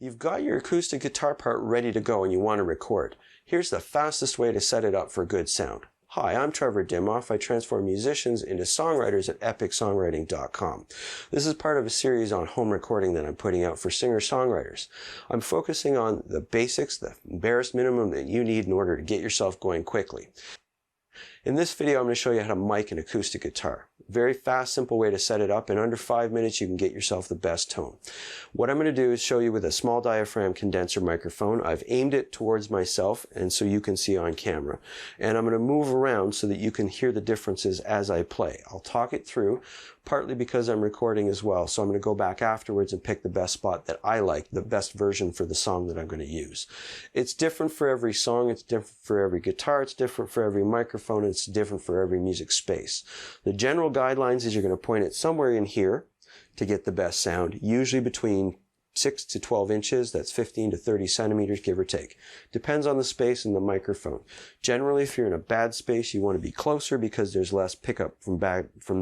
You've got your acoustic guitar part ready to go and you want to record. Here's the fastest way to set it up for good sound. Hi, I'm Trevor Dimmoff. I transform musicians into songwriters at epicsongwriting.com. This is part of a series on home recording that I'm putting out for singer-songwriters. I'm focusing on the basics, the barest minimum that you need in order to get yourself going quickly. In this video, I'm going to show you how to mic an acoustic guitar. Very fast, simple way to set it up. In under 5 minutes, you can get yourself the best tone. What I'm going to do is show you with a small diaphragm condenser microphone. I've aimed it towards myself and so you can see on camera. And I'm going to move around so that you can hear the differences as I play. I'll talk it through, partly because I'm recording as well. So I'm going to go back afterwards and pick the best spot that I like, the best version for the song that I'm going to use. It's different for every song. It's different for every guitar. It's different for every microphone. It's different for every music space. The general guidelines is you're going to point it somewhere in here to get the best sound, usually between 6 to 12 inches, that's 15 to 30 centimeters, give or take. Depends on the space and the microphone. Generally, if you're in a bad space, you want to be closer because there's less pickup from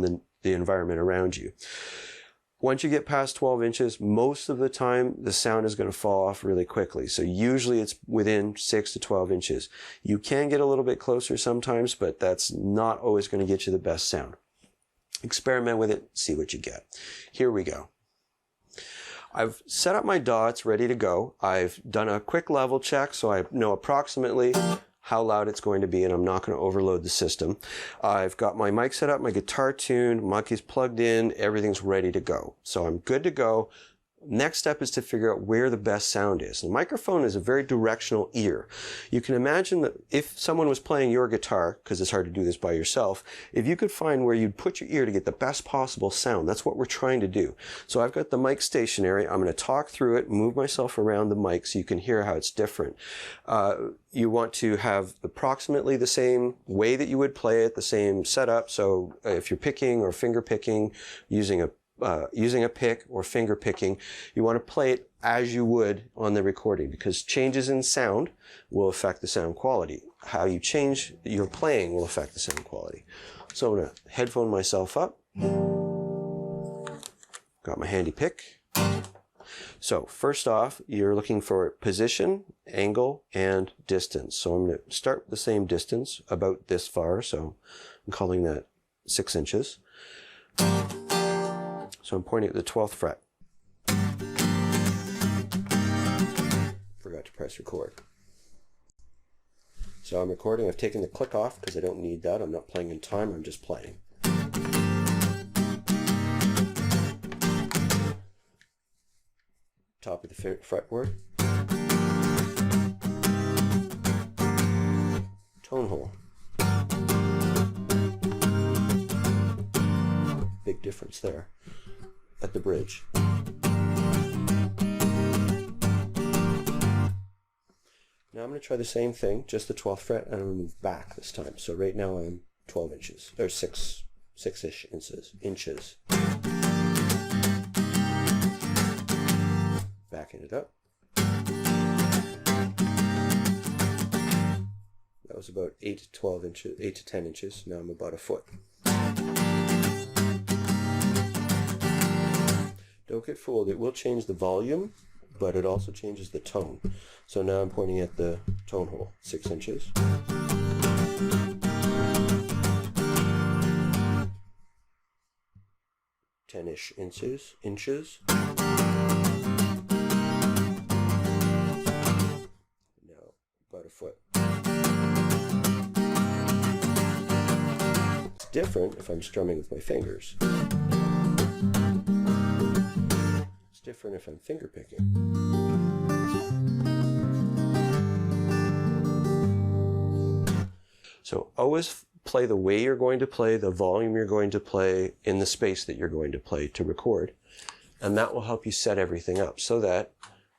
the environment around you. Once you get past 12 inches, most of the time, the sound is going to fall off really quickly. So usually it's within 6 to 12 inches. You can get a little bit closer sometimes, but that's not always going to get you the best sound. Experiment with it, see what you get. Here we go. I've set up my DAW, it's ready to go. I've done a quick level check so I know approximately how loud it's going to be and I'm not going to overload the system. I've got my mic set up, my guitar tuned, mic is plugged in, everything's ready to go. So I'm good to go. Next step is to figure out where the best sound is. The microphone is a very directional ear. You can imagine that if someone was playing your guitar, because it's hard to do this by yourself, if you could find where you'd put your ear to get the best possible sound, that's what we're trying to do. So I've got the mic stationary. I'm going to talk through it, move myself around the mic so you can hear how it's different. You want to have approximately the same way that you would play it, the same setup. So if you're picking or finger picking, using a pick or finger picking, you want to play it as you would on the recording because changes in sound will affect the sound quality. How you change your playing will affect the sound quality. So I'm going to headphone myself up. Got my handy pick. So first off, you're looking for position, angle, and distance. So I'm going to start with the same distance, about this far. So I'm calling that 6 inches. So I'm pointing at the 12th fret. Forgot to press record. So I'm recording. I've taken the click off because I don't need that. I'm not playing in time. I'm just playing. Top of the fretboard. Tone hole. Big difference there. At the bridge. Now I'm going to try the same thing, just the 12th fret, and I'm going to move back this time. So right now I'm 12 inches, or 6-ish inches. Backing it up. That was about 8 to 12 inches, 8 to 10 inches. Now I'm about a foot. Don't get fooled, it will change the volume, but it also changes the tone. So now I'm pointing at the tone hole, 6 inches. Ten-ish inches. Now, about a foot. It's different if I'm strumming with my fingers. Different if I'm finger picking. So always play the way you're going to play, the volume you're going to play, in the space that you're going to play to record. And that will help you set everything up so that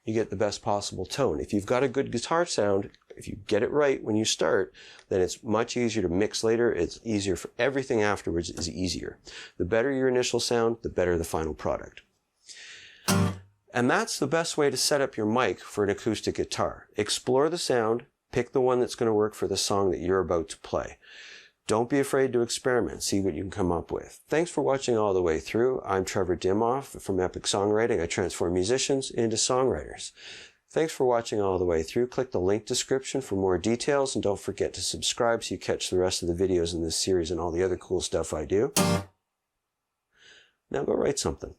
you get the best possible tone. If you've got a good guitar sound, if you get it right when you start, then it's much easier to mix later. It's easier for everything afterwards is easier. The better your initial sound, the better the final product. And that's the best way to set up your mic for an acoustic guitar. Explore the sound, pick the one that's going to work for the song that you're about to play. Don't be afraid to experiment. See what you can come up with. Thanks for watching all the way through. I'm Trevor Dimoff from Epic Songwriting. I transform musicians into songwriters. Thanks for watching all the way through. Click the link description for more details, and don't forget to subscribe so you catch the rest of the videos in this series and all the other cool stuff I do. Now go write something.